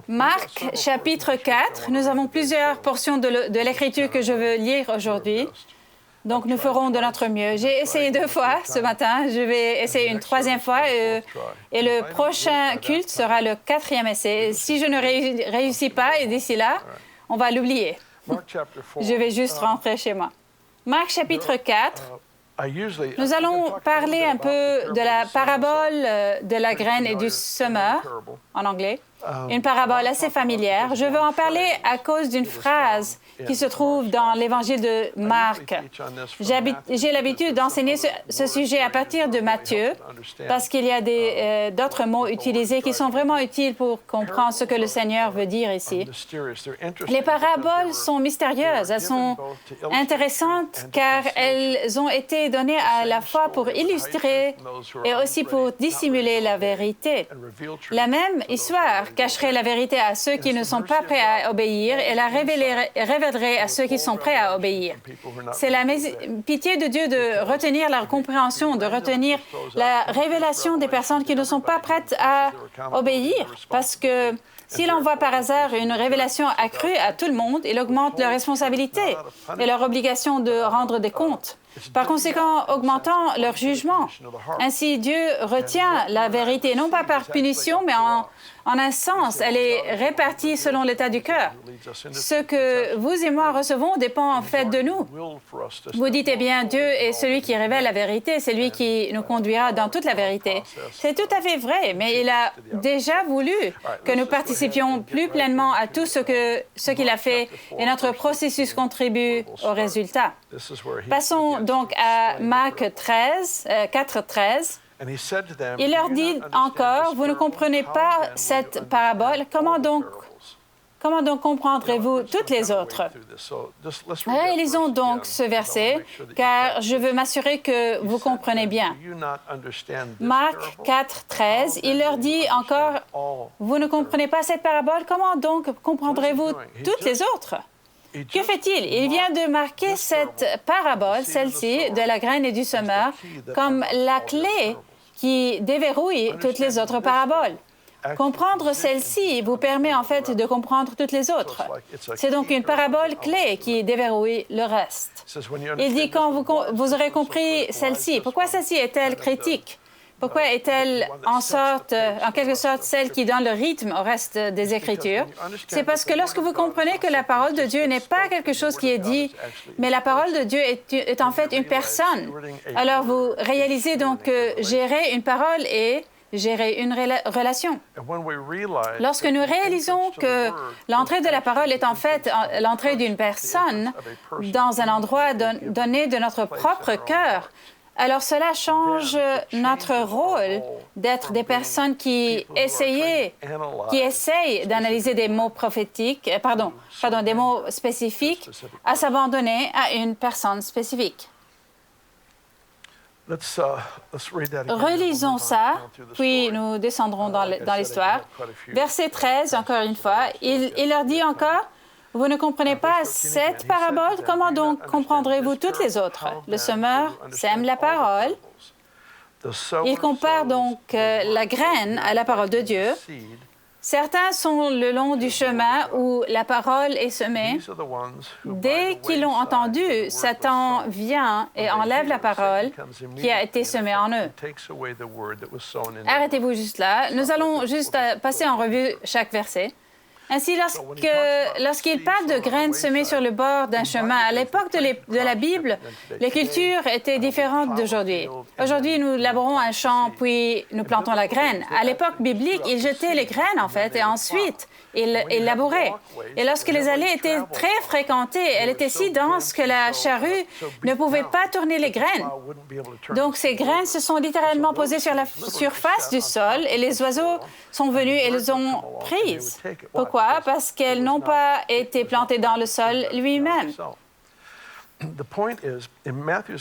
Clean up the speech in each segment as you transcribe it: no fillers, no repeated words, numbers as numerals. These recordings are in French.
Marc, chapitre 4, nous avons plusieurs portions de l'Écriture que je veux lire aujourd'hui. Donc, nous ferons de notre mieux. J'ai essayé 2 fois ce matin. Je vais essayer une 3e fois. Et le prochain culte sera le 4e essai. Si je ne réussis pas, et d'ici là, on va l'oublier. Je vais juste rentrer chez moi. Marc, chapitre 4. Nous allons parler un peu de la parabole de la graine et du semeur, en anglais. Une parabole assez familière. Je veux en parler à cause d'une phrase qui se trouve dans l'Évangile de Marc. J'ai l'habitude d'enseigner ce sujet à partir de Matthieu, parce qu'il y a d'autres mots utilisés qui sont vraiment utiles pour comprendre ce que le Seigneur veut dire ici. Les paraboles sont mystérieuses, elles sont intéressantes car elles ont été données à la fois pour illustrer et aussi pour dissimuler la vérité. La même histoire cacherait la vérité à ceux qui ne sont pas prêts à obéir et la révélerait à ceux qui sont prêts à obéir. C'est la pitié de Dieu de retenir leur compréhension, de retenir la révélation des personnes qui ne sont pas prêtes à obéir, parce que s'il envoie par hasard une révélation accrue à tout le monde, il augmente leur responsabilité et leur obligation de rendre des comptes. Par conséquent, augmentant leur jugement. Ainsi, Dieu retient la vérité, non pas par punition, mais en un sens, elle est répartie selon l'état du cœur. Ce que vous et moi recevons dépend en fait de nous. Vous dites, eh bien, Dieu est celui qui révèle la vérité, c'est lui qui nous conduira dans toute la vérité. C'est tout à fait vrai, mais il a déjà voulu que nous participions plus pleinement à tout ce qu'il a fait et notre processus contribue au résultat. Passons donc à Marc 4:13. Il leur dit encore, « Vous ne comprenez pas cette parabole, comment donc comprendrez-vous toutes les autres? » Réalisons donc ce verset, car je veux m'assurer que vous comprenez bien. Marc 4:13, il leur dit encore, « Vous ne comprenez pas cette parabole, comment donc comprendrez-vous toutes les autres? » Que fait-il? Il vient de marquer cette parabole, celle-ci, de la graine et du semeur, comme la clé qui déverrouille toutes les autres paraboles. Comprendre celle-ci vous permet en fait de comprendre toutes les autres. C'est donc une parabole clé qui déverrouille le reste. Il dit quand vous aurez compris celle-ci, pourquoi celle-ci est-elle critique? Pourquoi est-elle en quelque sorte celle qui donne le rythme au reste des Écritures? C'est parce que lorsque vous comprenez que la parole de Dieu n'est pas quelque chose qui est dit, mais la parole de Dieu est en fait une personne. Alors vous réalisez donc que gérer une parole et gérer une relation. Lorsque nous réalisons que l'entrée de la parole est en fait l'entrée d'une personne dans un endroit donné de notre propre cœur, alors cela change notre rôle d'être des personnes qui essayent d'analyser des mots des mots spécifiques, à s'abandonner à une personne spécifique. Relisons ça, puis nous descendrons dans l'histoire. Verset 13, encore une fois, il leur dit encore, « Vous ne comprenez pas cette parabole? Comment donc comprendrez-vous toutes les autres? Le semeur sème la parole. » Il compare donc la graine à la parole de Dieu. Certains sont le long du chemin où la parole est semée. Dès qu'ils l'ont entendue, Satan vient et enlève la parole qui a été semée en eux. Arrêtez-vous juste là. Nous allons juste passer en revue chaque verset. Ainsi, lorsqu'il parle de graines semées sur le bord d'un chemin, à l'époque de la Bible, les cultures étaient différentes d'aujourd'hui. Aujourd'hui, nous labourons un champ, puis nous plantons la graine. À l'époque biblique, ils jetaient les graines, en fait, et ensuite, ils labouraient. Et lorsque les allées étaient très fréquentées, elles étaient si denses que la charrue ne pouvait pas tourner les graines. Donc, ces graines se sont littéralement posées sur la surface du sol, et les oiseaux sont venus et les ont prises. Pourquoi? Parce qu'elles n'ont pas été plantées dans le sol lui-même.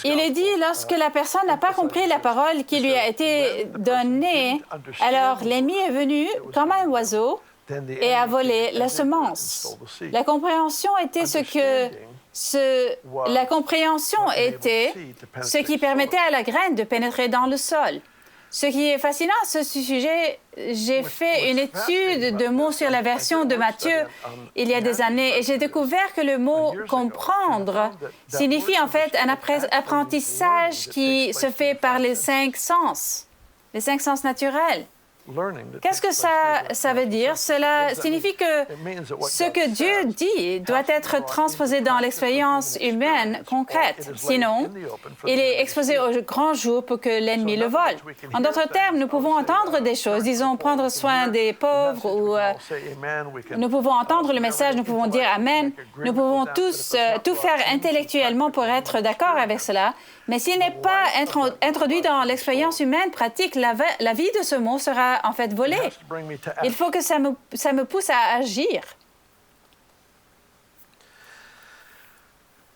Il est dit, lorsque la personne n'a pas compris la parole qui lui a été donnée, alors l'ennemi est venu comme un oiseau et a volé la semence. La compréhension était ce qui permettait à la graine de pénétrer dans le sol. Ce qui est fascinant à ce sujet, j'ai fait une étude de mots sur la version de Matthieu il y a des années et j'ai découvert que le mot « comprendre » signifie en fait un apprentissage qui se fait par les 5 sens naturels. Qu'est-ce que ça veut dire? Cela signifie que ce que Dieu dit doit être transposé dans l'expérience humaine concrète. Sinon, il est exposé au grand jour pour que l'ennemi le vole. En d'autres termes, nous pouvons entendre des choses, disons prendre soin des pauvres ou nous pouvons entendre le message, nous pouvons dire Amen. Nous pouvons tous tout faire intellectuellement pour être d'accord avec cela. Mais s'il n'est pas introduit dans l'expérience humaine pratique, la vie de ce mot sera en fait volée. Il faut que ça me pousse à agir.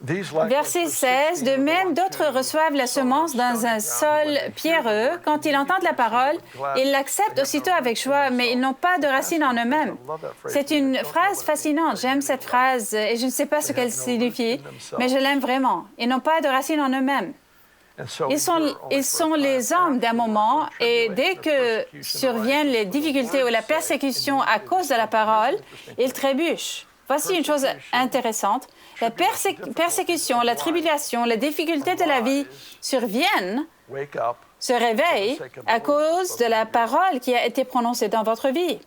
Verset 16, de même d'autres reçoivent la semence dans un sol pierreux. Quand ils entendent la parole, ils l'acceptent aussitôt avec joie, mais ils n'ont pas de racines en eux-mêmes. C'est une phrase fascinante. J'aime cette phrase et je ne sais pas ce qu'elle signifie, mais je l'aime vraiment. Ils n'ont pas de racines en eux-mêmes. Ils sont les hommes d'un moment et dès que surviennent les difficultés ou la persécution à cause de la parole, ils trébuchent. Voici une chose intéressante. La persécution, la tribulation, les difficultés de la vie surviennent, se réveillent à cause de la parole qui a été prononcée dans votre vie.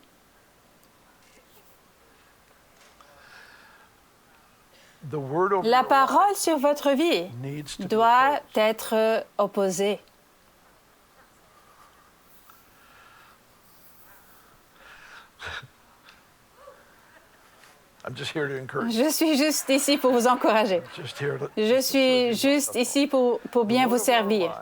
La parole sur votre vie doit être opposée. Je suis juste ici pour vous encourager. Je suis juste ici pour bien vous servir.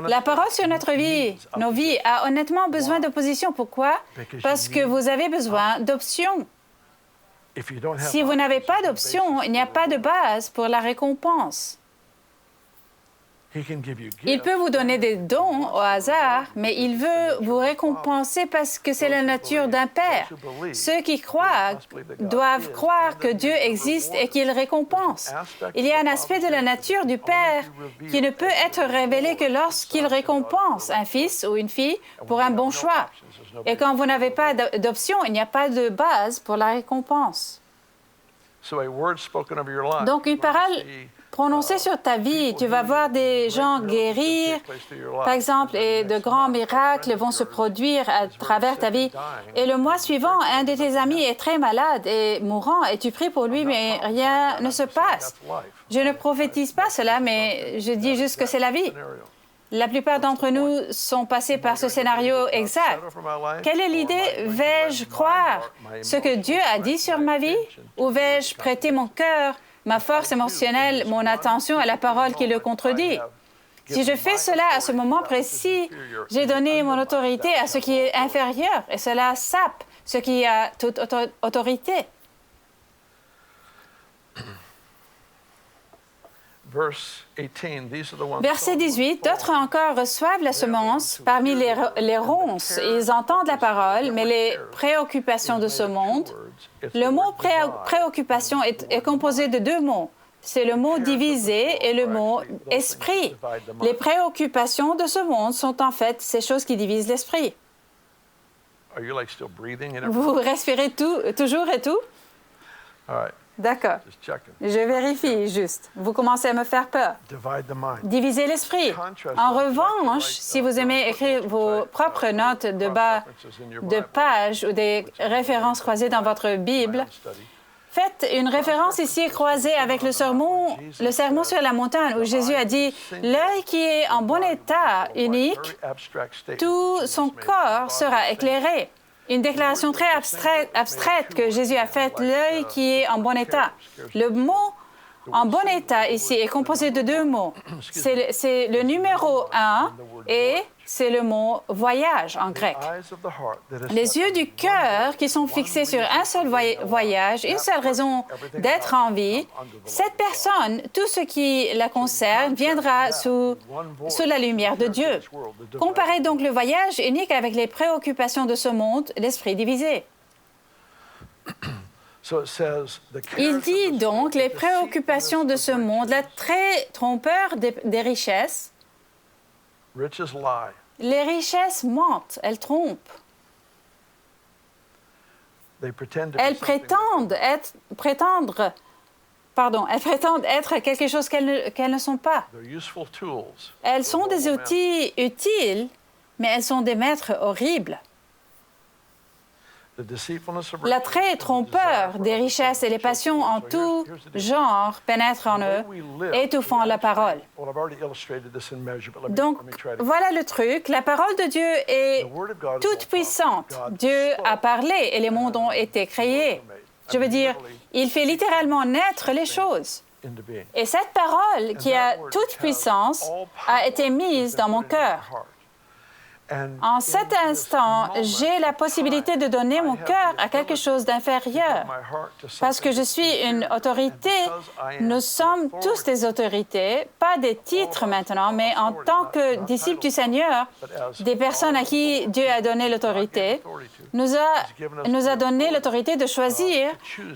La parole sur notre vie, nos vies, a honnêtement besoin d'opposition. Pourquoi? Parce que vous avez besoin d'options. Si vous n'avez pas d'option, il n'y a pas de base pour la récompense. Il peut vous donner des dons au hasard, mais il veut vous récompenser parce que c'est la nature d'un Père. Ceux qui croient doivent croire que Dieu existe et qu'il récompense. Il y a un aspect de la nature du Père qui ne peut être révélé que lorsqu'il récompense un fils ou une fille pour un bon choix. Et quand vous n'avez pas d'option, il n'y a pas de base pour la récompense. Donc, une parole prononcée sur ta vie, tu vas voir des gens guérir, par exemple, et de grands miracles vont se produire à travers ta vie. Et le mois suivant, un de tes amis est très malade et mourant, et tu pries pour lui, mais rien ne se passe. Je ne prophétise pas cela, mais je dis juste que c'est la vie. La plupart d'entre nous sont passés par ce scénario exact. Quelle est l'idée? Vais-je croire ce que Dieu a dit sur ma vie? Ou vais-je prêter mon cœur, ma force émotionnelle, mon attention à la parole qui le contredit? Si je fais cela à ce moment précis, j'ai donné mon autorité à ce qui est inférieur et cela sape ce qui a toute autorité. Verset 18, d'autres encore reçoivent la semence parmi les ronces. Ils entendent la parole, mais les préoccupations de ce monde. Le mot préoccupation est composé de 2 mots. C'est le mot divisé et le mot esprit. Les préoccupations de ce monde sont en fait ces choses qui divisent l'esprit. Vous respirez toujours et tout? D'accord. Je vérifie juste. Vous commencez à me faire peur. Divisez l'esprit. En revanche, si vous aimez écrire vos propres notes de bas de page ou des références croisées dans votre Bible, faites une référence ici croisée avec le sermon sur la montagne où Jésus a dit « L'œil qui est en bon état unique, tout son corps sera éclairé ». Une déclaration très abstraite que Jésus a faite, l'œil qui est en bon état. Le mot « en bon état » ici est composé de 2 mots. C'est le numéro 1 et c'est le mot « voyage » en grec. Les yeux du cœur qui sont fixés sur un seul voyage, une seule raison d'être en vie, cette personne, tout ce qui la concerne, viendra sous la lumière de Dieu. Comparez donc le voyage unique avec les préoccupations de ce monde, l'esprit divisé. Il dit donc les préoccupations de ce monde, l'attrait trompeur des richesses, Les richesses mentent, elles trompent. Elles prétendent être quelque chose qu'elles ne sont pas. Elles sont des outils utiles, mais elles sont des maîtres horribles. L'attrait trompeur des richesses et les passions en tout genre pénètrent en eux, étouffant la parole. Donc, voilà le truc. La parole de Dieu est toute puissante. Dieu a parlé et les mondes ont été créés. Je veux dire, il fait littéralement naître les choses. Et cette parole, qui a toute puissance, a été mise dans mon cœur. En cet instant, j'ai la possibilité de donner mon cœur à quelque chose d'inférieur. Parce que je suis une autorité, nous sommes tous des autorités, pas des titres maintenant, mais en tant que disciples du Seigneur, des personnes à qui Dieu a donné l'autorité, nous a donné l'autorité de choisir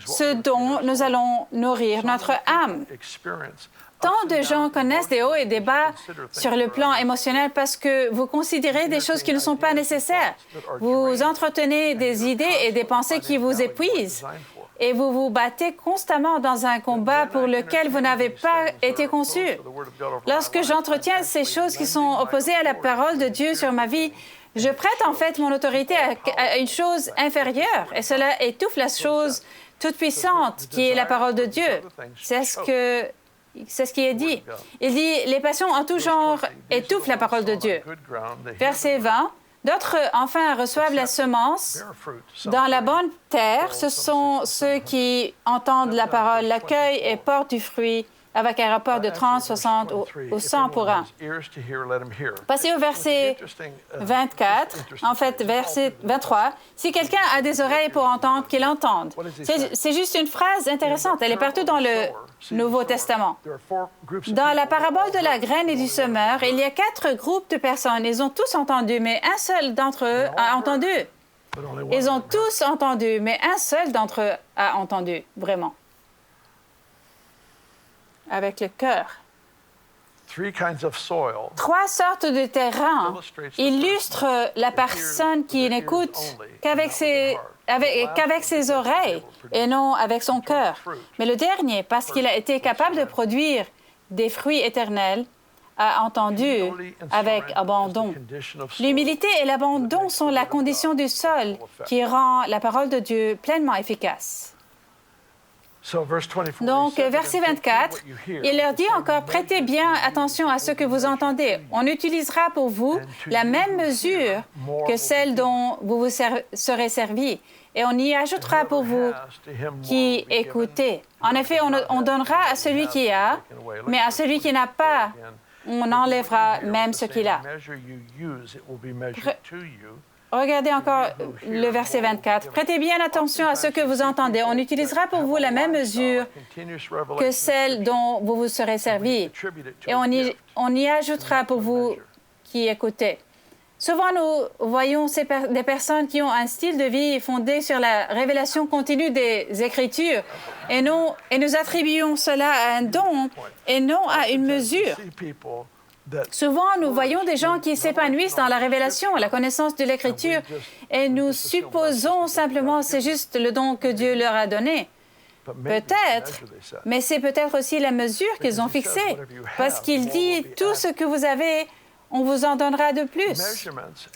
ce dont nous allons nourrir notre âme. Tant de gens connaissent des hauts et des bas sur le plan émotionnel parce que vous considérez des choses qui ne sont pas nécessaires. Vous entretenez des idées et des pensées qui vous épuisent. Et vous vous battez constamment dans un combat pour lequel vous n'avez pas été conçu. Lorsque j'entretiens ces choses qui sont opposées à la parole de Dieu sur ma vie, je prête en fait mon autorité à une chose inférieure. Et cela étouffe la chose toute puissante qui est la parole de Dieu. C'est ce qui est dit. Il dit, les passions en tout genre étouffent la parole de Dieu. Verset 20, d'autres, enfin, reçoivent la semence. Dans la bonne terre, ce sont ceux qui entendent la parole, l'accueillent et portent du fruit avec un rapport de 30, 60 ou 100 pour 1. Passez au verset 24, en fait, verset 23. Si quelqu'un a des oreilles pour entendre, qu'il entende. C'est juste une phrase intéressante. Elle est partout dans le Nouveau Testament. Dans la parabole de la graine et du semeur, il y a 4 groupes de personnes. Ils ont tous entendu, mais un seul d'entre eux a entendu. Ils ont tous entendu, mais un seul d'entre eux a entendu, vraiment. Avec le cœur. 3 sortes de terrain illustrent la personne qui n'écoute qu'avec ses oreilles et non avec son cœur. Mais le dernier, parce qu'il a été capable de produire des fruits éternels, a entendu avec abandon. L'humilité et l'abandon sont la condition du sol qui rend la parole de Dieu pleinement efficace. Donc, verset 24, il leur dit encore, prêtez bien attention à ce que vous entendez. On utilisera pour vous la même mesure que celle dont vous vous serez servi. Et on y ajoutera pour vous qui écoutez. En effet, on donnera à celui qui a, mais à celui qui n'a pas, on enlèvera même ce qu'il a. Regardez encore le verset 24. Prêtez bien attention à ce que vous entendez. On utilisera pour vous la même mesure que celle dont vous vous serez servi. Et on y ajoutera pour vous qui écoutez. Souvent, nous voyons des personnes qui ont un style de vie fondé sur la révélation continue des Écritures. Et nous attribuons cela à un don et non à une mesure. Souvent, nous voyons des gens qui s'épanouissent dans la révélation, la connaissance de l'Écriture, et nous supposons simplement que c'est juste le don que Dieu leur a donné. Peut-être, mais c'est peut-être aussi la mesure qu'ils ont fixée, parce qu'il dit « tout ce que vous avez, on vous en donnera de plus ».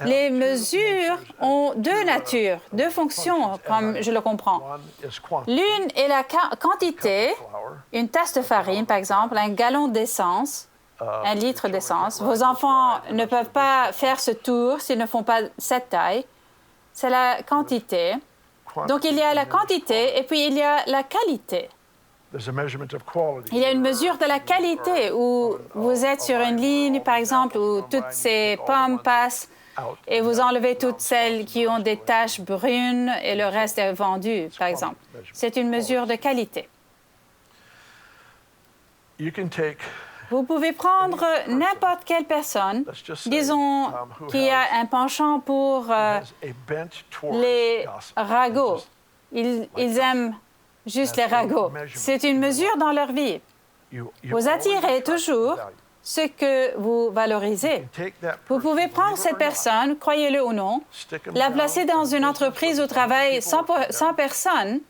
Les mesures ont 2 natures, 2 fonctions, comme je le comprends. L'une est la quantité, une tasse de farine, par exemple, un gallon d'essence, 1 litre d'essence. Vos enfants ne peuvent pas faire ce tour s'ils ne font pas cette taille. C'est la quantité. Donc, il y a la quantité et puis il y a la qualité. Il y a une mesure de la qualité où vous êtes sur une ligne, par exemple, où toutes ces pommes passent et vous enlevez toutes celles qui ont des taches brunes et le reste est vendu, par exemple. C'est une mesure de qualité. Vous pouvez prendre n'importe quelle personne, disons, qui a un penchant pour les ragots. Ils aiment juste les ragots. C'est une mesure dans leur vie. Vous attirez toujours ce que vous valorisez. Vous pouvez prendre cette personne, croyez-le ou non, la placer dans une entreprise où travaillent 100 personnes.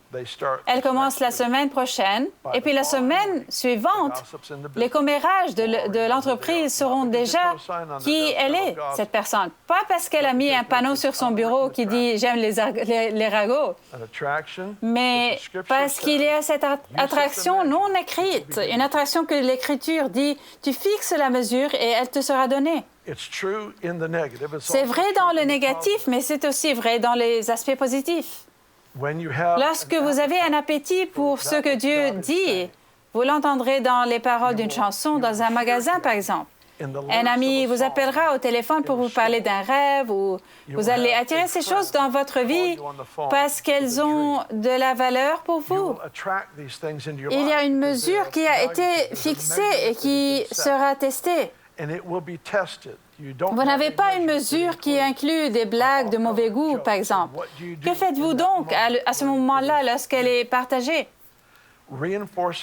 Elle commence la semaine prochaine, et puis la semaine suivante, les commérages de l'entreprise sauront déjà qui elle est, cette personne. Pas parce qu'elle a mis un panneau sur son bureau qui dit « J'aime les ragots », mais parce qu'il y a cette attraction non écrite, une attraction que l'Écriture dit « Tu fixes la mesure et elle te sera donnée ». C'est vrai dans le négatif, mais c'est aussi vrai dans les aspects positifs. Lorsque vous avez un appétit pour ce que Dieu dit, vous l'entendrez dans les paroles d'une chanson, dans un magasin, par exemple. Un ami vous appellera au téléphone pour vous parler d'un rêve ou vous allez attirer ces choses dans votre vie parce qu'elles ont de la valeur pour vous. Il y a une mesure qui a été fixée et qui sera testée. Vous n'avez pas une mesure qui inclut des blagues de mauvais goût, par exemple. Que faites-vous donc à ce moment-là lorsqu'elle est partagée?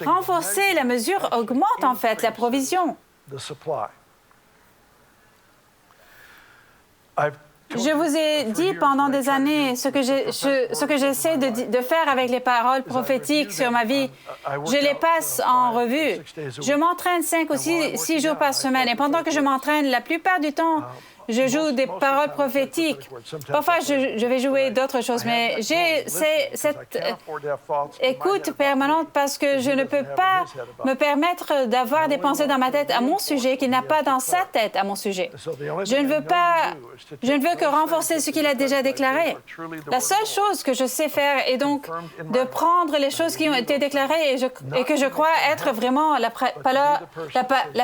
Renforcer la mesure augmente en fait la provision. Je vous ai dit pendant des années ce que j'essaie de faire avec les paroles prophétiques sur ma vie. Je les passe en revue. Je m'entraîne 5 ou 6 jours par semaine et pendant que je m'entraîne, la plupart du temps, je joue des paroles prophétiques. Parfois, je vais jouer d'autres choses, mais j'ai cette écoute permanente parce que je ne peux pas me permettre d'avoir des pensées dans ma tête à mon sujet qu'il n'a pas dans sa tête à mon sujet. Je ne veux que renforcer ce qu'il a déjà déclaré. La seule chose que je sais faire est donc de prendre les choses qui ont été déclarées et que je crois être vraiment la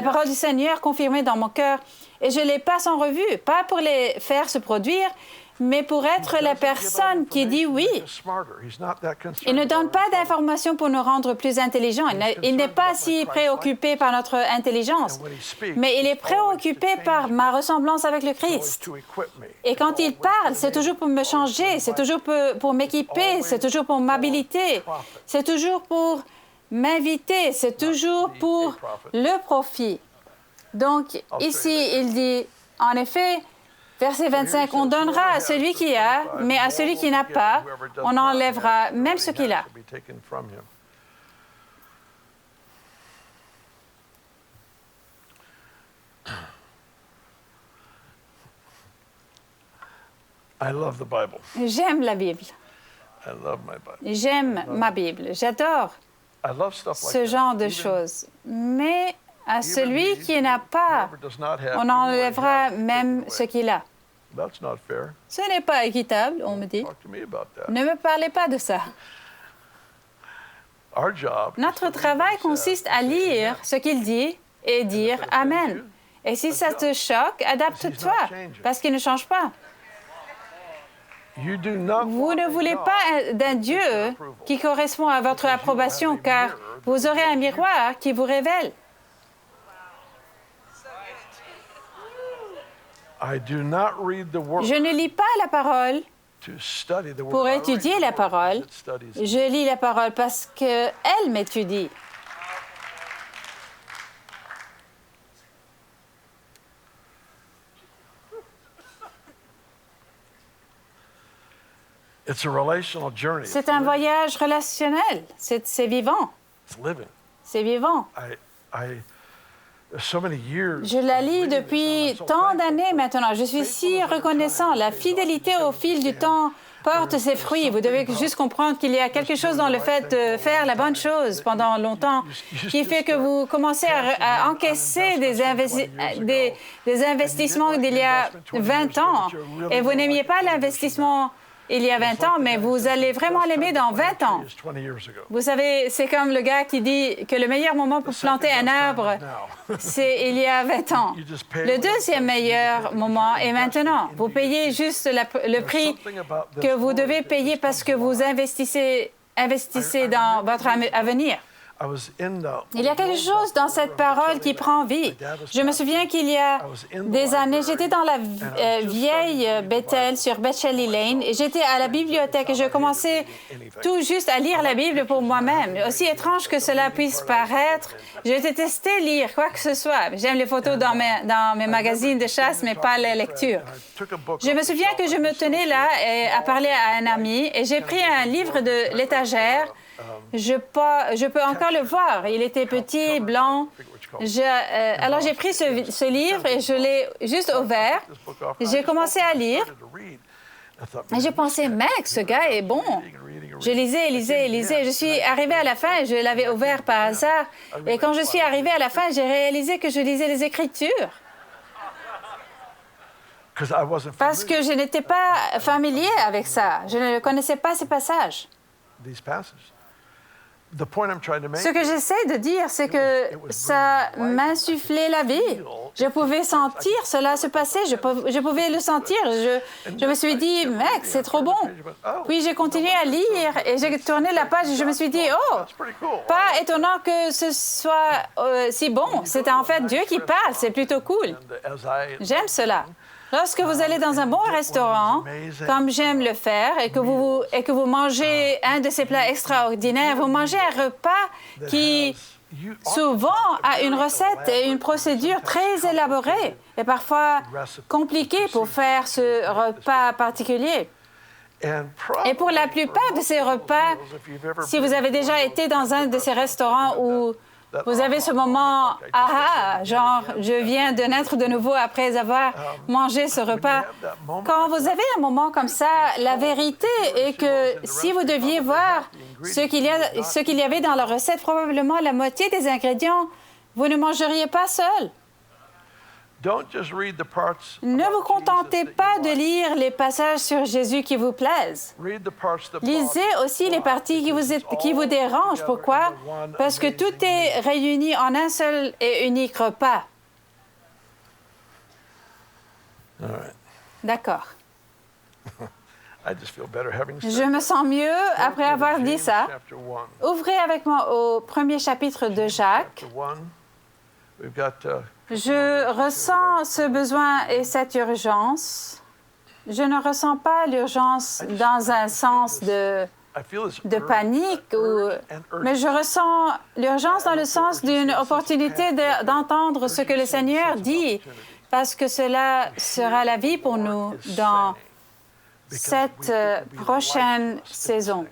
parole du Seigneur confirmée dans mon cœur. Et je les passe en revue, pas pour les faire se produire, mais pour être la personne qui dit oui. Il ne donne pas d'informations pour nous rendre plus intelligents. Il n'est pas si préoccupé par notre intelligence, mais il est préoccupé par ma ressemblance avec le Christ. Et quand il parle, c'est toujours pour me changer, c'est toujours pour m'équiper, c'est toujours pour m'habiliter, c'est toujours pour m'inviter, c'est toujours pour le profit. Donc, ici, il dit, en effet, verset 25, on donnera à celui qui a, mais à celui qui n'a pas, on enlèvera même ce qu'il a. J'aime la Bible. J'aime ma Bible. J'adore ce genre de choses. Mais à celui qui n'a pas, on enlèvera même ce qu'il a. Ce n'est pas équitable, on me dit. Ne me parlez pas de ça. Notre travail consiste à lire ce qu'il dit et dire « Amen ». Et si ça te choque, adapte-toi, parce qu'il ne change pas. Vous ne voulez pas d'un Dieu qui correspond à votre approbation, car vous aurez un miroir qui vous révèle. Je ne lis pas la parole pour étudier la parole. Je lis la parole parce qu'elle m'étudie. C'est un voyage relationnel. C'est vivant. C'est vivant. Je la lis depuis tant d'années maintenant. Je suis si reconnaissant. La fidélité au fil du temps porte ses fruits. Vous devez juste comprendre qu'il y a quelque chose dans le fait de faire la bonne chose pendant longtemps qui fait que vous commencez à encaisser des investissements d'il y a 20 ans. Et vous n'aimiez pas l'investissement il y a 20 ans, mais vous allez vraiment l'aimer dans 20 ans. Vous savez, c'est comme le gars qui dit que le meilleur moment pour planter un arbre, c'est il y a 20 ans. Le deuxième meilleur moment est maintenant. Vous payez juste le prix que vous devez payer parce que vous investissez dans votre avenir. Il y a quelque chose dans cette parole qui prend vie. Je me souviens qu'il y a des années, j'étais dans la vieille Bethel sur Betchelly Lane et j'étais à la bibliothèque et je commençais tout juste à lire la Bible pour moi-même. Aussi étrange que cela puisse paraître, j'ai détesté lire quoi que ce soit. J'aime les photos dans mes magazines de chasse, mais pas les lectures. Je me souviens que je me tenais là à parler à un ami et j'ai pris un livre de l'étagère. Je peux encore le voir. Il était petit, blanc. Alors j'ai pris ce livre et je l'ai juste ouvert. J'ai commencé à lire. Et j'ai pensé, mec, ce gars est bon. Je lisais. Je suis arrivée à la fin et je l'avais ouvert par hasard. Et quand je suis arrivée à la fin, j'ai réalisé que je lisais les Écritures. Parce que je n'étais pas familier avec ça. Je ne connaissais pas ces passages. Ce que j'essaie de dire, c'est que ça m'insufflait la vie. Je pouvais sentir cela se passer. Je pouvais le sentir. Je me suis dit, mec, c'est trop bon. Puis j'ai continué à lire et j'ai tourné la page et je me suis dit, oh, pas étonnant que ce soit si bon. C'est en fait Dieu qui parle. C'est plutôt cool. J'aime cela. Lorsque vous allez dans un bon restaurant, comme j'aime le faire, et que vous mangez un de ces plats extraordinaires, vous mangez un repas qui souvent a une recette et une procédure très élaborée et parfois compliquée pour faire ce repas particulier. Et pour la plupart de ces repas, si vous avez déjà été dans un de ces restaurants où vous avez ce moment, genre, je viens de naître de nouveau après avoir mangé ce repas. Quand vous avez un moment comme ça, la vérité est que si vous deviez voir ce qu'il y avait dans la recette, probablement la moitié des ingrédients, vous ne mangeriez pas seul. Ne vous contentez pas de lire les passages sur Jésus qui vous plaisent. Lisez aussi les parties qui vous dérangent. Pourquoi? Parce que tout est réuni en un seul et unique repas. D'accord. Je me sens mieux après avoir dit ça. Ouvrez avec moi au premier chapitre de Jacques. Je ressens ce besoin et cette urgence. Je ne ressens pas l'urgence dans un sens de panique, mais je ressens l'urgence dans le sens d'une opportunité d'entendre ce que le Seigneur dit, parce que cela sera la vie pour nous dans cette prochaine saison.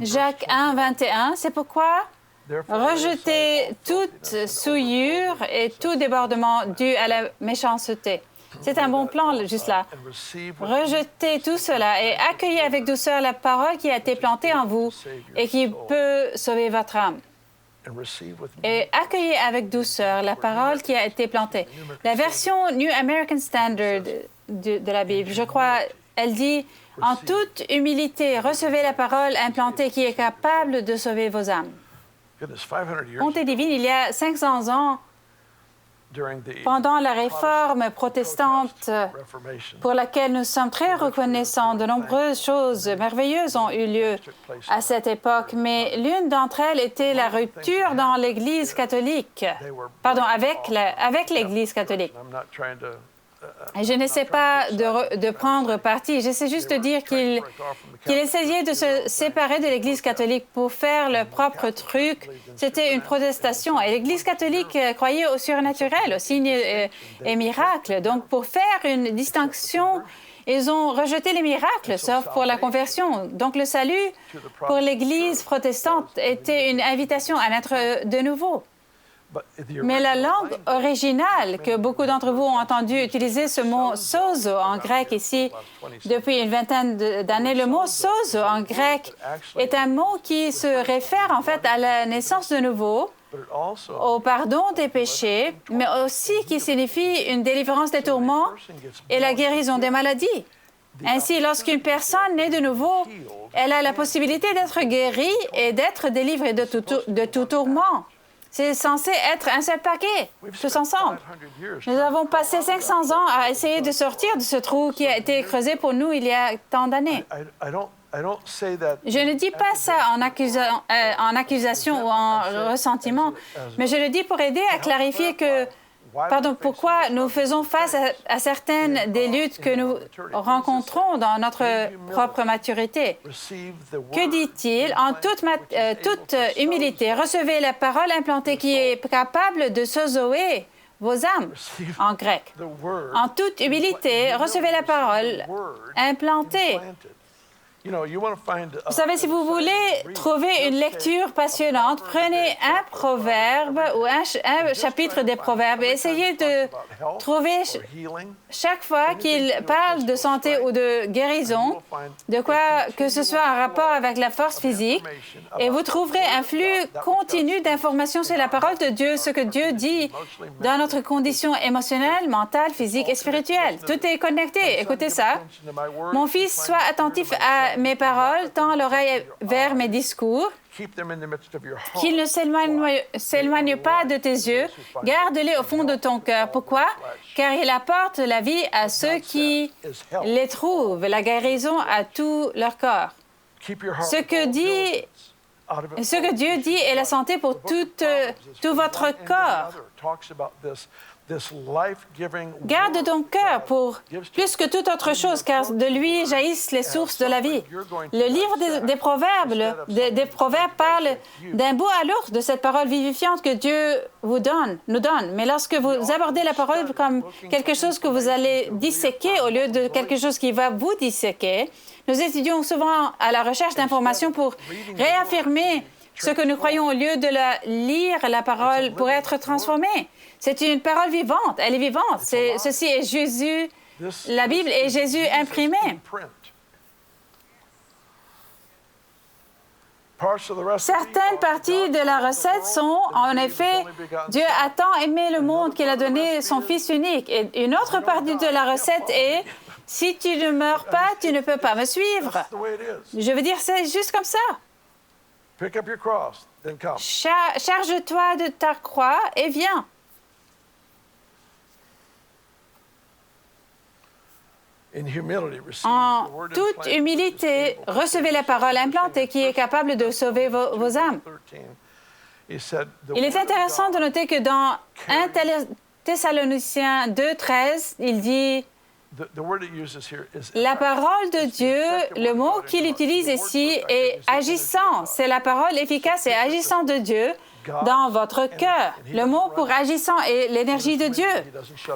Jacques 1, 21, c'est pourquoi rejetez toute souillure et tout débordement dû à la méchanceté. C'est un bon plan, juste là. Rejetez tout cela et accueillez avec douceur la parole qui a été plantée en vous et qui peut sauver votre âme. Et accueillez avec douceur la parole qui a été plantée. La version New American Standard de la Bible, je crois, elle dit « En toute humilité, recevez la parole implantée qui est capable de sauver vos âmes. » Bonté divine, il y a 500 ans, pendant la réforme protestante pour laquelle nous sommes très reconnaissants, de nombreuses choses merveilleuses ont eu lieu à cette époque, mais l'une d'entre elles était la rupture dans l'Église catholique, avec l'Église catholique. Et je n'essaie pas de prendre parti, j'essaie juste de dire qu'il essayait de se séparer de l'Église catholique pour faire leur propre truc. C'était une protestation. Et l'Église catholique croyait au surnaturel, aux signes et miracles. Donc, pour faire une distinction, ils ont rejeté les miracles, sauf pour la conversion. Donc, le salut pour l'Église protestante était une invitation à naître de nouveau. Mais la langue originale, que beaucoup d'entre vous ont entendu utiliser ce mot « sozo » en grec ici depuis une vingtaine d'années, le mot « sozo » en grec est un mot qui se réfère en fait à la naissance de nouveau, au pardon des péchés, mais aussi qui signifie une délivrance des tourments et la guérison des maladies. Ainsi, lorsqu'une personne naît de nouveau, elle a la possibilité d'être guérie et d'être délivrée de tout tourment. C'est censé être un seul paquet, tous ensemble. Nous avons passé 500 ans à essayer de sortir de ce trou qui a été creusé pour nous il y a tant d'années. Je ne dis pas ça en accusation ou en ressentiment, mais je le dis pour aider à clarifier pourquoi nous faisons face à certaines des luttes que nous rencontrons dans notre propre maturité. Que dit-il? En toute humilité, recevez la parole implantée qui est capable de sozoer vos âmes, en grec. En toute humilité, recevez la parole implantée. Vous savez, si vous voulez trouver une lecture passionnante, prenez un proverbe ou un chapitre des proverbes et essayez de trouver chaque fois qu'il parle de santé ou de guérison, de quoi que ce soit en rapport avec la force physique, et vous trouverez un flux continu d'informations sur la parole de Dieu, ce que Dieu dit dans notre condition émotionnelle, mentale, physique et spirituelle. Tout est connecté. Écoutez ça. Mon fils, sois attentif à mes paroles, tends l'oreille vers mes discours, qu'ils ne s'éloignent pas de tes yeux, garde-les au fond de ton cœur. Pourquoi? Car il apporte la vie à ceux qui les trouvent, la guérison à tout leur corps. Ce que Dieu dit est la santé pour tout votre corps. Garde ton cœur pour plus que toute autre chose, car de lui jaillissent les sources de la vie. Le livre des Proverbes parle d'un bout à l'autre de cette parole vivifiante que Dieu nous donne. Mais lorsque vous abordez la parole comme quelque chose que vous allez disséquer au lieu de quelque chose qui va vous disséquer, nous étudions souvent à la recherche d'informations pour réaffirmer ce que nous croyons au lieu de lire la parole pour être transformés. C'est une parole vivante. Elle est vivante. Ceci est Jésus. La Bible est Jésus imprimé. Certaines parties de la recette sont, en effet, Dieu a tant aimé le monde qu'il a donné son Fils unique. Et une autre partie de la recette est, si tu ne meurs pas, tu ne peux pas me suivre. Je veux dire, c'est juste comme ça. Charge-toi de ta croix et viens. En toute humilité, recevez la parole implantée qui est capable de sauver vos âmes. Il est intéressant de noter que dans 1 Thessaloniciens 2:13, il dit la parole de Dieu, le mot qu'il utilise ici est agissant. C'est la parole efficace et agissante de Dieu dans votre cœur. Le mot pour agissant est l'énergie de Dieu.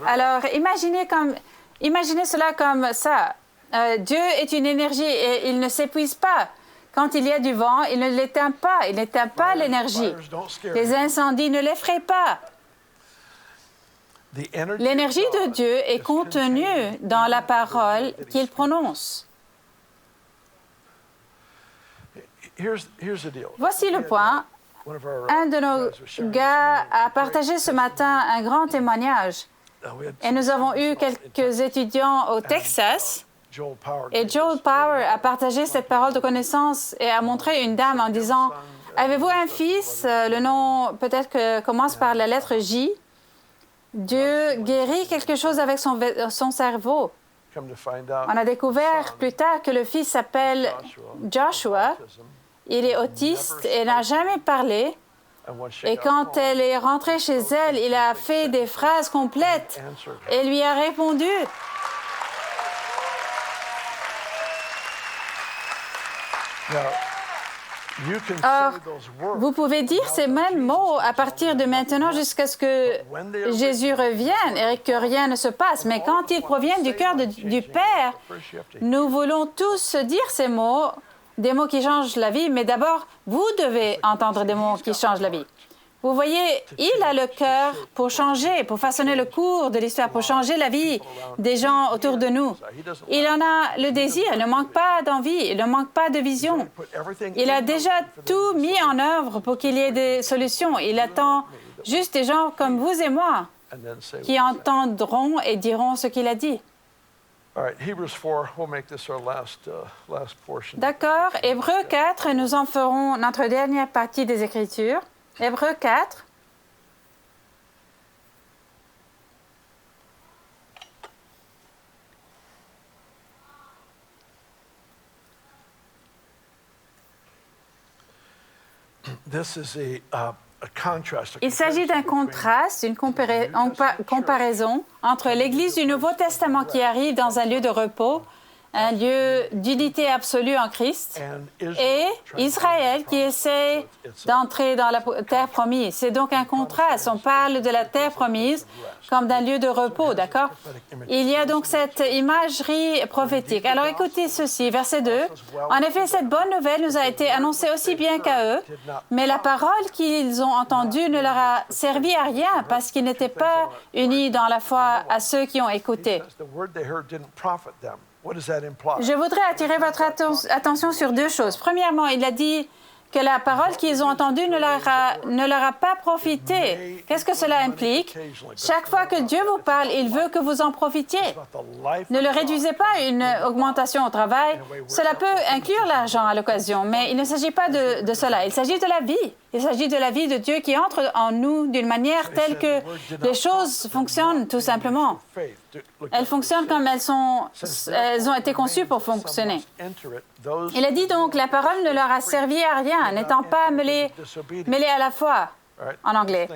Alors, imaginez cela comme ça. Dieu est une énergie et il ne s'épuise pas. Quand il y a du vent, il ne l'éteint pas. Il n'éteint pas l'énergie. Les incendies ne l'effraient pas. L'énergie de Dieu est contenue dans la parole qu'il prononce. Voici le point. Un de nos gars a partagé ce matin un grand témoignage. Et nous avons eu quelques étudiants au Texas. Et Joel Power a partagé cette parole de connaissance et a montré une dame en disant « Avez-vous un fils? Le nom peut-être que commence par la lettre J. Dieu guérit quelque chose avec son cerveau. » On a découvert plus tard que le fils s'appelle Joshua. Il est autiste et n'a jamais parlé. Et quand elle est rentrée chez elle, il a fait des phrases complètes et lui a répondu. Or, vous pouvez dire ces mêmes mots à partir de maintenant jusqu'à ce que Jésus revienne et que rien ne se passe. Mais quand ils proviennent du cœur du Père, nous voulons tous dire ces mots, des mots qui changent la vie, mais d'abord, vous devez entendre des mots qui changent la vie. Vous voyez, il a le cœur pour changer, pour façonner le cours de l'histoire, pour changer la vie des gens autour de nous. Il en a le désir, il ne manque pas d'envie, il ne manque pas de vision. Il a déjà tout mis en œuvre pour qu'il y ait des solutions. Il attend juste des gens comme vous et moi qui entendront et diront ce qu'il a dit. D'accord, Hébreux 4, nous en ferons notre dernière partie des Écritures. Hébreux 4. Il s'agit d'un contraste, une comparaison entre l'Église du Nouveau Testament qui arrive dans un lieu de repos, un lieu d'unité absolue en Christ, et Israël qui essaie d'entrer dans la terre promise. C'est donc un contraste. On parle de la terre promise comme d'un lieu de repos, d'accord? Il y a donc cette imagerie prophétique. Alors écoutez ceci, verset 2. En effet, cette bonne nouvelle nous a été annoncée aussi bien qu'à eux, mais la parole qu'ils ont entendue ne leur a servi à rien parce qu'ils n'étaient pas unis dans la foi à ceux qui ont écouté. Je voudrais attirer votre attention sur deux choses. Premièrement, il a dit que la parole qu'ils ont entendue ne leur a pas profité. Qu'est-ce que cela implique? Chaque fois que Dieu vous parle, il veut que vous en profitiez. Ne le réduisez pas à une augmentation au travail. Cela peut inclure l'argent à l'occasion, mais il ne s'agit pas de cela. Il s'agit de la vie. Il s'agit de la vie de Dieu qui entre en nous d'une manière telle que les choses fonctionnent tout simplement. Elles fonctionnent comme elles ont été conçues pour fonctionner. Il a dit donc, la parole ne leur a servi à rien, n'étant pas mêlée à la foi, en anglais.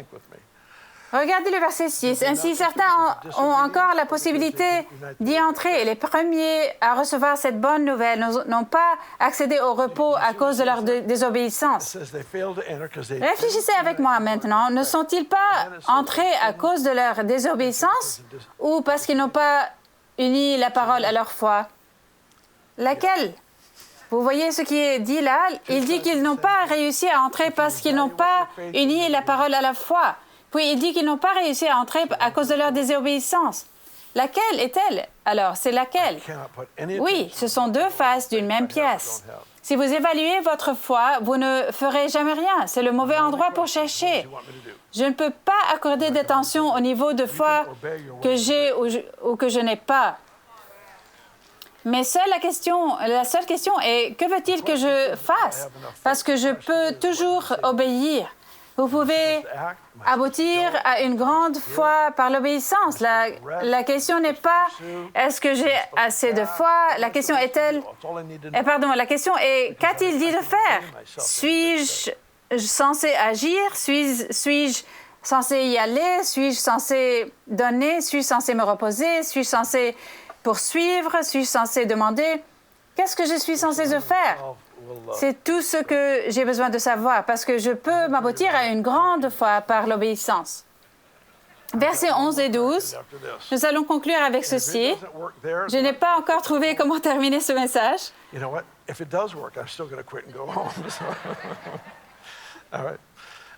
Regardez le verset 6. Ainsi, certains ont encore la possibilité d'y entrer. Et les premiers à recevoir cette bonne nouvelle n'ont pas accédé au repos à cause de leur désobéissance. Réfléchissez avec moi maintenant. Ne sont-ils pas entrés à cause de leur désobéissance ou parce qu'ils n'ont pas uni la parole à leur foi? Laquelle? Vous voyez ce qui est dit là? Il dit qu'ils n'ont pas réussi à entrer parce qu'ils n'ont pas uni la parole à la foi. Puis il dit qu'ils n'ont pas réussi à entrer à cause de leur désobéissance. Laquelle est-elle? Alors, c'est laquelle? Oui, ce sont deux faces d'une même pièce. Si vous évaluez votre foi, vous ne ferez jamais rien. C'est le mauvais endroit pour chercher. Je ne peux pas accorder d'attention au niveau de foi que j'ai ou que je n'ai pas. Mais la seule question est, que veut-il que je fasse? Parce que je peux toujours obéir. Vous pouvez aboutir à une grande foi par l'obéissance. La question n'est pas est-ce que j'ai assez de foi. La question est-elle. La question est qu'a-t-il dit de faire? Suis-je censé agir? Suis-je censé y aller? Suis-je censé donner? Suis-je censé me reposer? Suis-je censé poursuivre? Suis-je censé demander? Qu'est-ce que je suis censé faire? C'est tout ce que j'ai besoin de savoir parce que je peux m'aboutir à une grande foi par l'obéissance. Versets 11 et 12, nous allons conclure avec ceci. Je n'ai pas encore trouvé comment terminer ce message.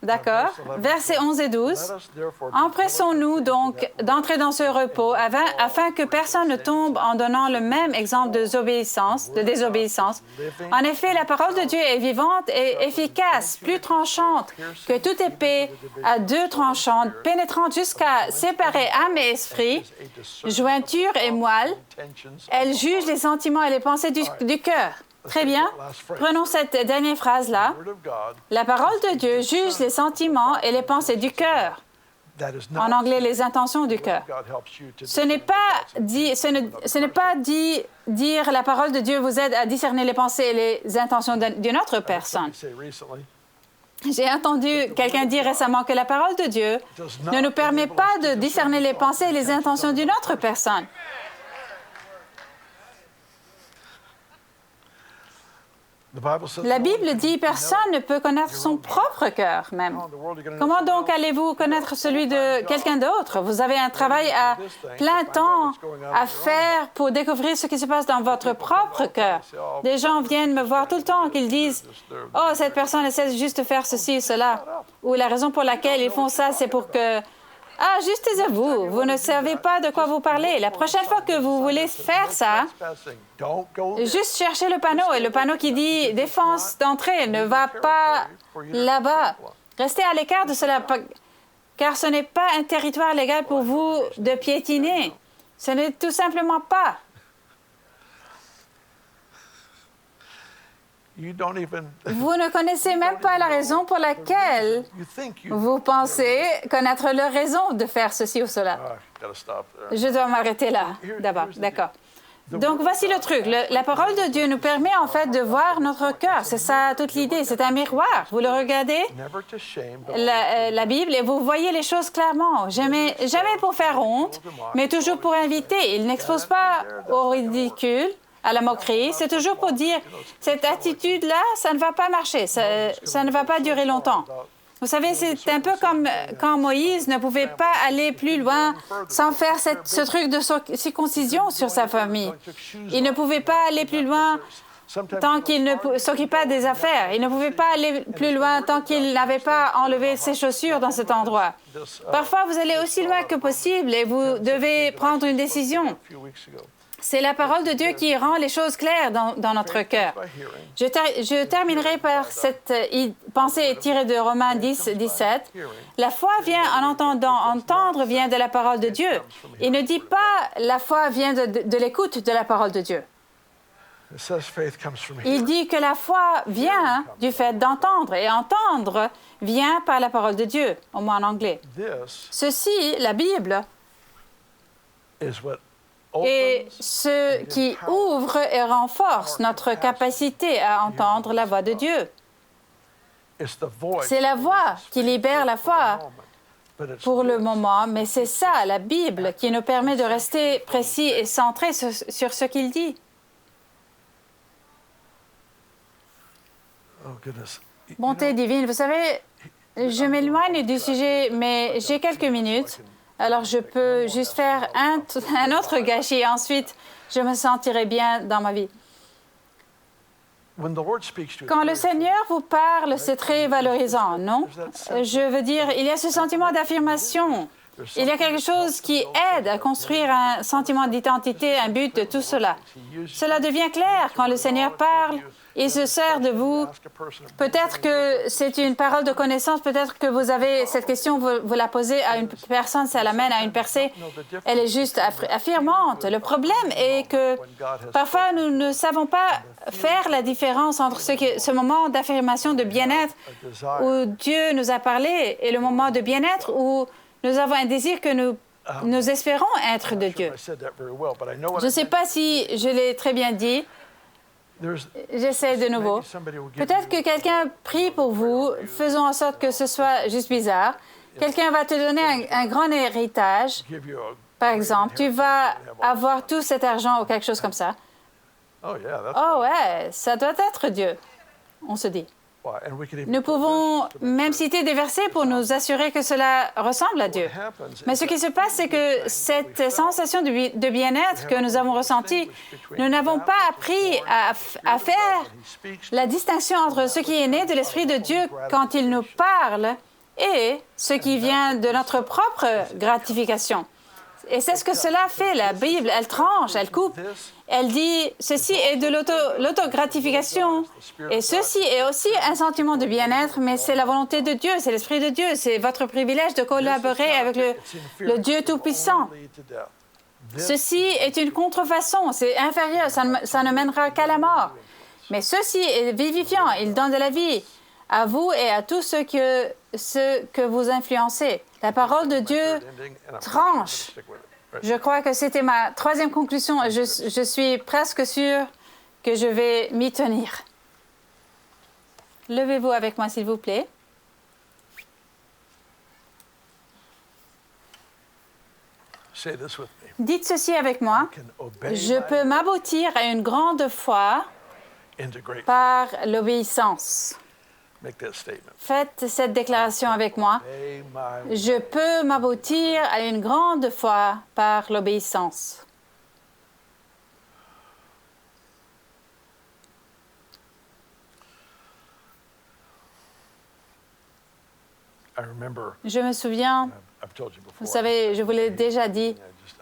D'accord. Versets 11 et 12. Empressons-nous donc d'entrer dans ce repos afin que personne ne tombe en donnant le même exemple de désobéissance. En effet, la parole de Dieu est vivante et efficace, plus tranchante que toute épée à deux tranchants, pénétrante jusqu'à séparer âme et esprit, jointure et moelle. Elle juge les sentiments et les pensées du cœur. Très bien. Prenons cette dernière phrase-là. La parole de Dieu juge les sentiments et les pensées du cœur. En anglais, les intentions du cœur. Ce n'est pas dire la parole de Dieu vous aide à discerner les pensées et les intentions d'une autre personne. J'ai entendu quelqu'un dire récemment que la parole de Dieu ne nous permet pas de discerner les pensées et les intentions d'une autre personne. La Bible dit « Personne ne peut connaître son propre cœur même ». Comment donc allez-vous connaître celui de quelqu'un d'autre? Vous avez un travail à plein temps à faire pour découvrir ce qui se passe dans votre propre cœur. Des gens viennent me voir tout le temps qu'ils disent « Oh, cette personne essaie juste de faire ceci ou cela ». Ou la raison pour laquelle ils font ça, c'est pour que... Ah, juste taisez-vous, vous ne savez pas de quoi vous parlez. La prochaine fois que vous voulez faire ça, juste cherchez le panneau et le panneau qui dit « défense d'entrée » ne va pas là-bas. Restez à l'écart de cela, car ce n'est pas un territoire légal pour vous de piétiner. Ce n'est tout simplement pas. Vous ne connaissez même pas la raison pour laquelle vous pensez connaître leur raison de faire ceci ou cela. Je dois m'arrêter là, d'abord. D'accord. Donc, voici le truc. La parole de Dieu nous permet en fait de voir notre cœur. C'est ça toute l'idée. C'est un miroir. Vous le regardez, la Bible, et vous voyez les choses clairement. Jamais pour faire honte, mais toujours pour inviter. Il n'expose pas au ridicule, à la moquerie. C'est toujours pour dire, cette attitude-là, ça ne va pas marcher. Ça ne va pas durer longtemps. Vous savez, c'est un peu comme quand Moïse ne pouvait pas aller plus loin sans faire ce truc de circoncision sur sa famille. Il ne pouvait pas aller plus loin tant qu'il ne s'occupait pas des affaires. Il ne pouvait pas aller plus loin tant qu'il n'avait pas enlevé ses chaussures dans cet endroit. Parfois, vous allez aussi loin que possible et vous devez prendre une décision. C'est la parole de Dieu qui rend les choses claires dans notre cœur. Je terminerai par cette pensée tirée de Romains 10, 17. La foi vient en entendant. Entendre vient de la parole de Dieu. Il ne dit pas la foi vient de l'écoute de la parole de Dieu. Il dit que la foi vient du fait d'entendre, et entendre vient par la parole de Dieu, au moins en anglais. Ceci, la Bible, est ce qui ouvre et renforce notre capacité à entendre la voix de Dieu. C'est la voix qui libère la foi pour le moment, mais c'est ça, la Bible, qui nous permet de rester précis et centrés sur ce qu'il dit. Bonté divine, vous savez, je m'éloigne du sujet, mais j'ai quelques minutes. Alors, je peux juste faire un autre gâchis. Ensuite, je me sentirai bien dans ma vie. Quand le Seigneur vous parle, c'est très valorisant, non? Je veux dire, il y a ce sentiment d'affirmation. Il y a quelque chose qui aide à construire un sentiment d'identité, un but de tout cela. Cela devient clair quand le Seigneur parle. Il se sert de vous. Peut-être que c'est une parole de connaissance, peut-être que vous avez cette question, vous la posez à une personne, ça l'amène à une percée. Elle est juste affirmante. Le problème est que parfois, nous ne savons pas faire la différence entre ce moment d'affirmation de bien-être où Dieu nous a parlé et le moment de bien-être où nous avons un désir que nous espérons être de Dieu. Je ne sais pas si je l'ai très bien dit. J'essaie de nouveau. Peut-être que quelqu'un prie pour vous, faisons en sorte que ce soit juste bizarre. Quelqu'un va te donner un grand héritage. Par exemple, tu vas avoir tout cet argent ou quelque chose comme ça. Oh ouais, ça doit être Dieu, on se dit. Nous pouvons même citer des versets pour nous assurer que cela ressemble à Dieu. Mais ce qui se passe, c'est que cette sensation de bien-être que nous avons ressentie, nous n'avons pas appris à faire la distinction entre ce qui est né de l'Esprit de Dieu quand il nous parle et ce qui vient de notre propre gratification. Et c'est ce que cela fait, la Bible. Elle tranche, elle coupe. Elle dit, ceci est de l'autogratification. Et ceci est aussi un sentiment de bien-être, mais c'est la volonté de Dieu, c'est l'Esprit de Dieu. C'est votre privilège de collaborer avec le Dieu Tout-Puissant. Ceci est une contrefaçon, c'est inférieur, ça ne mènera qu'à la mort. Mais ceci est vivifiant, il donne de la vie à vous et à tous ceux que vous influencez. La parole de Dieu tranche. Je crois que c'était ma troisième conclusion. Je suis presque sûre que je vais m'y tenir. Levez-vous avec moi, s'il vous plaît. Dites ceci avec moi. Je peux m'aboutir à une grande foi par l'obéissance. Faites cette déclaration avec moi. Je peux m'aboutir à une grande foi par l'obéissance. Je me souviens, vous savez, je vous l'ai déjà dit,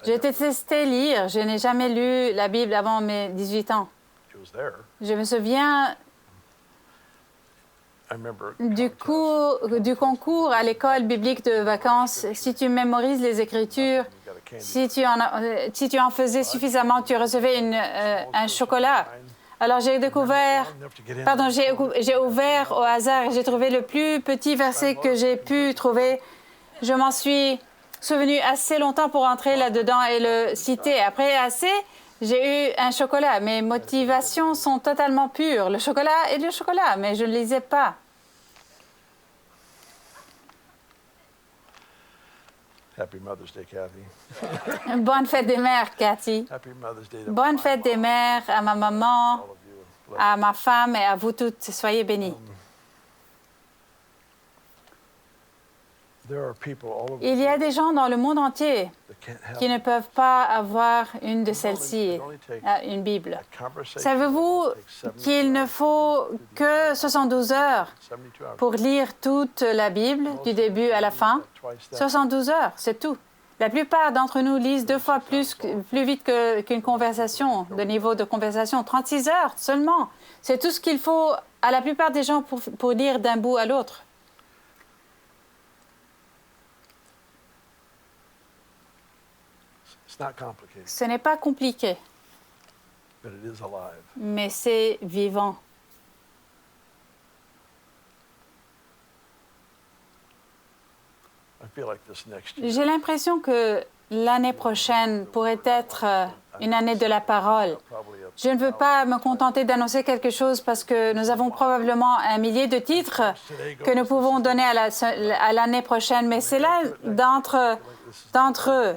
j'ai détesté lire. Je n'ai jamais lu la Bible avant mes 18 ans. Je me souviens du concours à l'école biblique de vacances. Si tu mémorises les Écritures, si tu en faisais suffisamment, tu recevais un chocolat. Alors j'ai ouvert au hasard et j'ai trouvé le plus petit verset que j'ai pu trouver. Je m'en suis souvenu assez longtemps pour entrer là-dedans et le citer. Après assez J'ai eu un chocolat. Mes motivations sont totalement pures. Le chocolat est du chocolat, mais je ne lisais pas. Happy Mother's Day, Kathy. Bonne fête des mères, Cathy. Happy Mother's Day to Bonne fête des mères à ma maman, all of you. à ma femme et à vous toutes. Soyez bénis. There are people all over Il y a des gens dans le monde entier that can't have qui ne peuvent pas avoir une de celles-ci, une Bible. a conversation. Savez-vous qu'il ne faut que 72 heures 72 hours. pour lire toute la Bible, du début à la fin? Twice that. 72 heures, c'est tout. La plupart d'entre nous lisent 2 fois plus vite qu'une conversation, de niveau de conversation. 36 heures seulement. C'est tout ce qu'il faut à la plupart des gens pour lire d'un bout à l'autre. It's not complicated, Ce n'est pas compliqué, but it is alive. mais c'est vivant. I feel like this next year. J'ai l'impression que l'année prochaine pourrait être une année de la parole. Probably a Je ne veux pas me contenter d'annoncer quelque chose parce que nous avons probablement 1 millier de titres que nous pouvons donner à l'année prochaine, mais c'est l'un d'entre eux, word of God.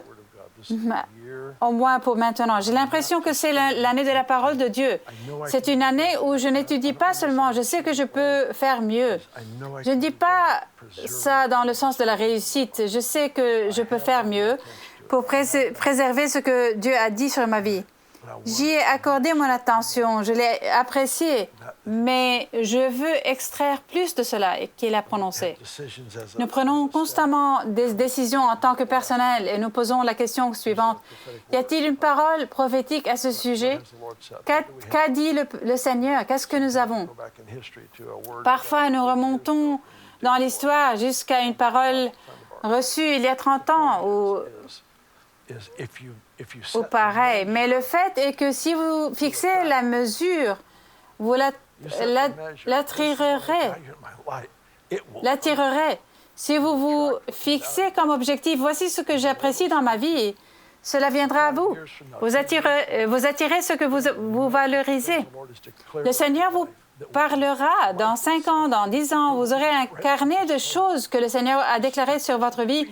This is Ma- a year. au moins pour maintenant. J'ai l'impression que c'est l'année de la parole de Dieu. C'est une année où je n'étudie pas seulement, je sais que je peux faire mieux. I know I Je ne can dis pas ça dans le sens de la réussite. Je sais que je peux faire mieux pour préserver ce que Dieu a dit sur ma vie. J'y ai accordé mon attention, je l'ai apprécié, mais je veux extraire plus de cela qu'il a prononcé. decisions as Nous prenons constamment des décisions en tant que personnel et nous posons la question suivante. Y a-t-il une parole prophétique à ce sujet? the Lord said. Qu'a dit le Seigneur? Qu'est-ce que nous avons? Go back in history to a word Parfois, nous remontons dans l'histoire jusqu'à une parole reçue il y a 30 ans ou if you set pareil. Mais le fait est que si vous fixez la mesure, vous l'attirerez. Si vous vous fixez comme objectif, voici ce que j'apprécie dans ma vie, cela viendra à vous. Vous attirez ce que vous valorisez. Le Seigneur vous parlera dans 5 ans, dans 10 ans. Vous aurez un carnet de choses que le Seigneur a déclarées sur votre vie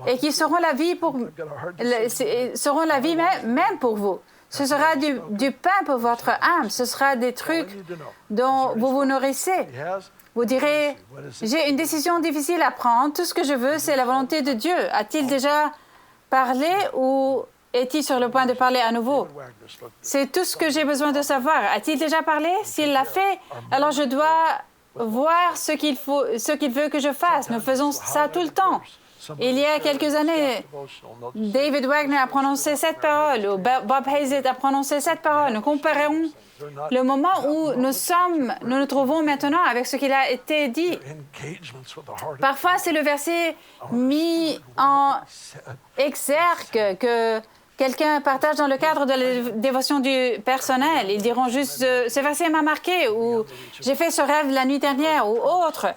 et qui seront la vie même pour vous. Ce sera du pain pour votre âme. Ce sera des trucs dont vous vous nourrissez. Vous direz, j'ai une décision difficile à prendre. Tout ce que je veux, c'est la volonté de Dieu. A-t-il déjà parlé ou est-il sur le point de parler à nouveau? C'est tout ce que j'ai besoin de savoir. A-t-il déjà parlé? S'il l'a fait, alors je dois voir ce qu'il veut que je fasse. Nous faisons ça tout le temps. Il y a quelques années, David Wagner a prononcé cette parole, ou Bob Hazlett a prononcé cette parole. Nous comparons le moment où nous nous trouvons maintenant avec ce qu'il a été dit. Parfois, c'est le verset mis en exergue que quelqu'un partage dans le cadre de la dévotion du personnel. Ils diront juste ce verset m'a marqué ou j'ai fait ce rêve la nuit dernière ou autre.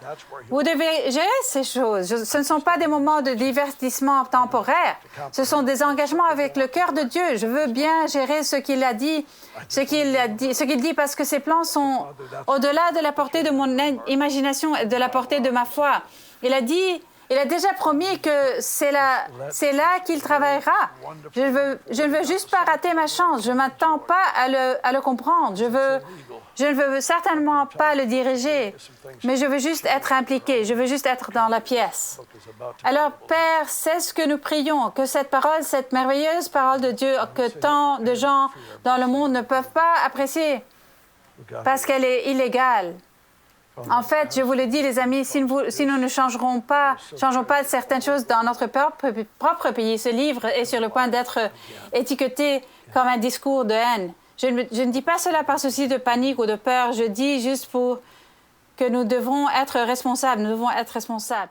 Vous devez gérer ces choses. Ce ne sont pas des moments de divertissement temporaire. Ce sont des engagements avec le cœur de Dieu. Je veux bien gérer ce qu'il a dit, ce qu'il dit parce que ses plans sont au-delà de la portée de mon imagination et de la portée de ma foi. Il a déjà promis que c'est là qu'il travaillera. Je ne veux juste pas rater ma chance. Je ne m'attends pas à le comprendre. Je ne veux certainement pas le diriger, mais je veux juste être impliqué. Je veux juste être dans la pièce. Alors, Père, c'est ce que nous prions, que cette parole, cette merveilleuse parole de Dieu, que tant de gens dans le monde ne peuvent pas apprécier parce qu'elle est illégale. En fait, je vous le dis, les amis, si nous ne changeons pas certaines choses dans notre propre pays, ce livre est sur le point d'être étiqueté comme un discours de haine. Je ne dis pas cela par souci de panique ou de peur, je dis juste pour que nous devons être responsables. Nous devons être responsables.